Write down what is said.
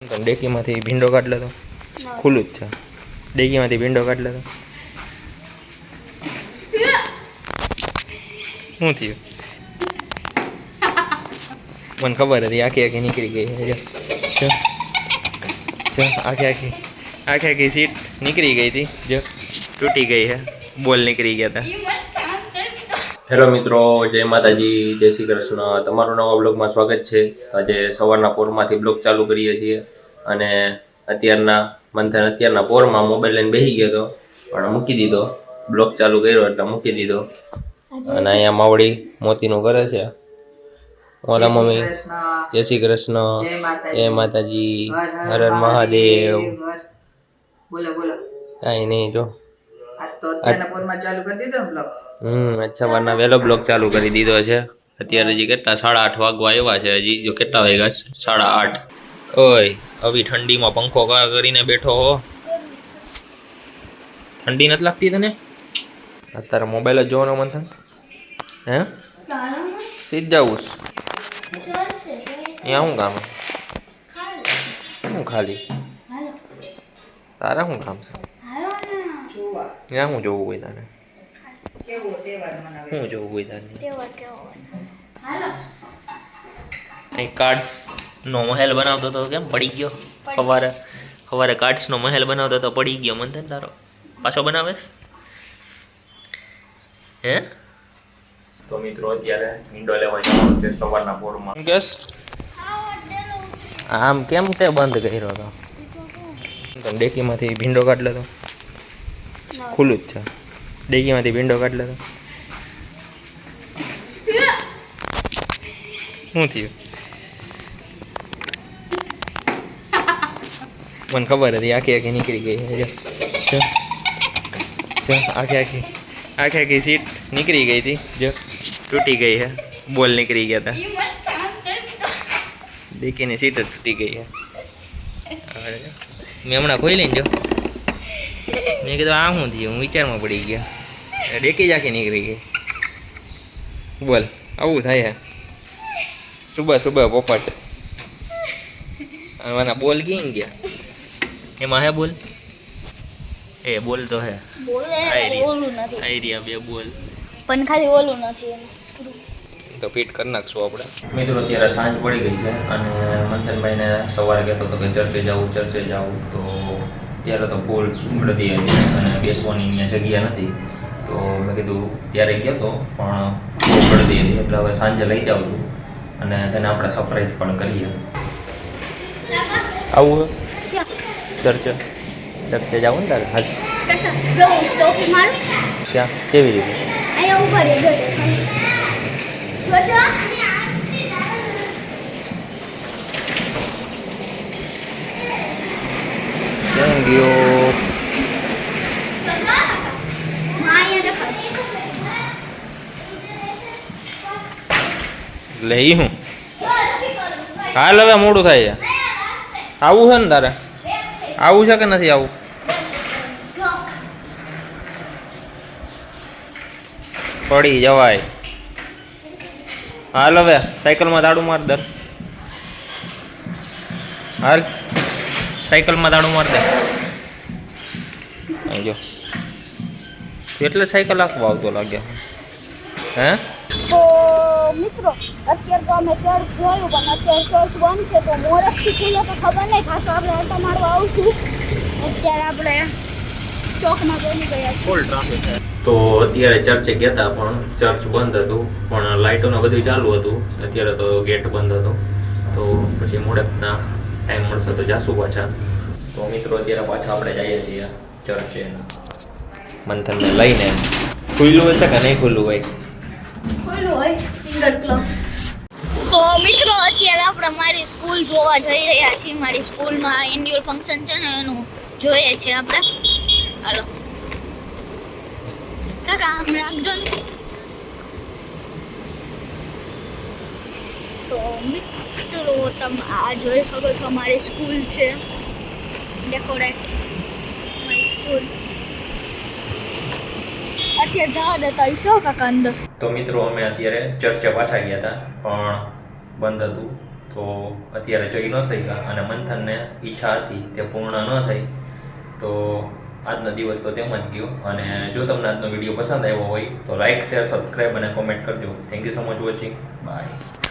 ડેકીમાંથી ભીંડો કાઢ લેતો ખુલ્લું જ છે ડેકીમાંથી ભીંડો કાઢ લેતો શું થયું મને ખબર હતી આખી આખી નીકળી ગઈ જો આખી આખી સીટ નીકળી ગઈ હતી જો તૂટી ગઈ છે બોલ નીકળી ગયા હતા. હેલો મિત્રો, જય માતાજી, જય શ્રી કૃષ્ણ. તમારું નવા બ્લોગમાં સ્વાગત છે. આજે સવારના પોરમાંથી બ્લોગ ચાલુ કરીએ છીએ અને અત્યારના પોરમાં મોબાઈલ લઈને બેસી ગયો હતો પણ મૂકી દીધો. બ્લોગ ચાલુ કર્યો એટલે મૂકી દીધો. અને અહીંયા માવડી મોતીનું કરે છે. મારા મમ્મી જય શ્રી કૃષ્ણ, જય માતાજી, હર હર મહાદેવ. બોલો બોલો. કાંઈ નહીં જો સવારના વહેલો બ્લોગ ચાલુ કરી દીધો છે. અત્યારે હજી કેટલા 8:30 વાગવા આવ્યા છે. હજી જો કેટલા વાગ્યા છે 8:30. ઓય હવે ઠંડીમાં પંખો કરીને બેઠો હો. ઠંડી નથી લાગતી તને? અત્યારે મોબાઈલ જ જોવાનો મન થાય હે? સીધ જાવું અહીંયા શું કામ? શું ખાલી તારા શું કામ છે? ત્યાં શું જોવું હોય તારે? શું જોવું હોય તારે? અહીં કાર્ડ્સનો મહેલ બનાવતો તો કેમ પડી ગયો? સવારે કાર્ડ્સનો મહેલ બનાવતો તો પડી ગયો. મન થાય તારો પાછો બનાવે હે? તો મિત્રો અત્યારે ઈંડો લેવા જવાનું છે સવારના પોરમાં. કેસ આમ કેમ તે બંધ કર્યો હતો? ડેકીમાંથી ભીંડો કાઢ લેતો ખુલ્લું જ છે ડેકીમાંથી ભીંડો કાઢ લેતો શું થયું? મને ખબર હતી આખી આખી નીકળી ગઈ છે આખી સીટ નીકળી ગઈ હતી જો તૂટી ગઈ છે બોલ નીકળી ગયા હતા. ડેકીની સીટ જ તૂટી ગઈ છે. મેં હમણાં ખોઈ લઈને જો મેં કીધું આ શું થયું? હું વિચારમાં પડી ગયા. ડેકી જ આખી નીકળી ગઈ. બોલ આવું થાય હે સુબહ પોપટ. આના બોલ ગઈ ગયા એમાં હે બોલ? એ બોલ તો હે આઈડિયા બે બોલ પણ ખાલી ઓલું નથી તો ફિટ કરી નાખશું આપણે. મિત્રો અત્યારે સાંજ પડી ગઈ છે અને મંથનભાઈને સવારે કહેતો હતો કે ચર્ચે જવું તો ત્યારે તો ફૂલ ઉમળતી હતી અને બેસવાની ત્યાં જગ્યા નથી. તો મેં કીધું ત્યારે ગયો તો પણ બહુ ઉમળતી હતી એટલે હવે સાંજે લઈ જાઉં છું અને તેને આપણે સરપ્રાઈઝ પણ કરીએ. આવું ચર્ચે જવું ને તારે? હા ક્યાં કેવી રીતે? Thank you. લઈ હું હાલ હવે મોડું થાય છે. આવું છે ને તારે? આવું છે કે નથી આવું? પડી જવાય. હાલ હવે સાયકલમાં દાડું માર દે. હાલ સાયકલમાં દાડું માર દે. જો એટલે સાયકલ આખવા આવતો લાગે હે? તો મિત્રો અત્યારે તો અમે ચર્ચ જોયું પણ અત્યારે ચર્ચ બંધ છે તો મોરખથી ખુલે તો ખબર નહીં. ખાસ આપણે આટો મારવા આવશું. અત્યારે આપણે ચોકમાં બની ગયા ફૂલ ટ્રાફિક છે. તો અત્યારે ચર્ચે ગયા હતા પણ ચર્ચ બંધ હતું પણ લાઇટોને બધું ચાલુ હતું. અત્યારે તો ગેટ બંધ હતો તો પછી મુહૂર્તના ટાઈમ મળશે તો જાશું પાછા. તો મિત્રો અત્યારે પાછા આપણે જઈએ છીએ ચર્ચે મંથનને લઈને. ખુલ્લું હશે કે નહીં ખુલ્લું હોય? તો મિત્રો અત્યારે આપણે મારી સ્કૂલ જોવા જઈ રહ્યા છીએ. મારી સ્કૂલમાં એન્યુઅલ ફંક્શન છે ને એનું જોઈએ છીએ આપણે. હાલો કાકા આમ રાખજો ને. તો મિત્રો તમે આ જોઈ શકો છો મારી સ્કૂલ છે ડેકોરેટ. મારી સ્કૂલ અત્યારે જવા દેતા હશો કાકા અંદર. તો મિત્રો અમે અત્યારે ચર્ચે પાછા ગયા હતા પણ બંધ હતું તો અત્યારે જઈ ન શક્યા અને મંથનને ઈચ્છા હતી તે પૂર્ણ ન થઈ, તો આજનો દિવસ તો તેમ જ ગયો. અને જો તમને આજનો વિડીયો પસંદ આવ્યો હોય તો લાઇક, શેર, સબસ્ક્રાઈબ અને કોમેન્ટ કરજો. Thank you so much watching. By.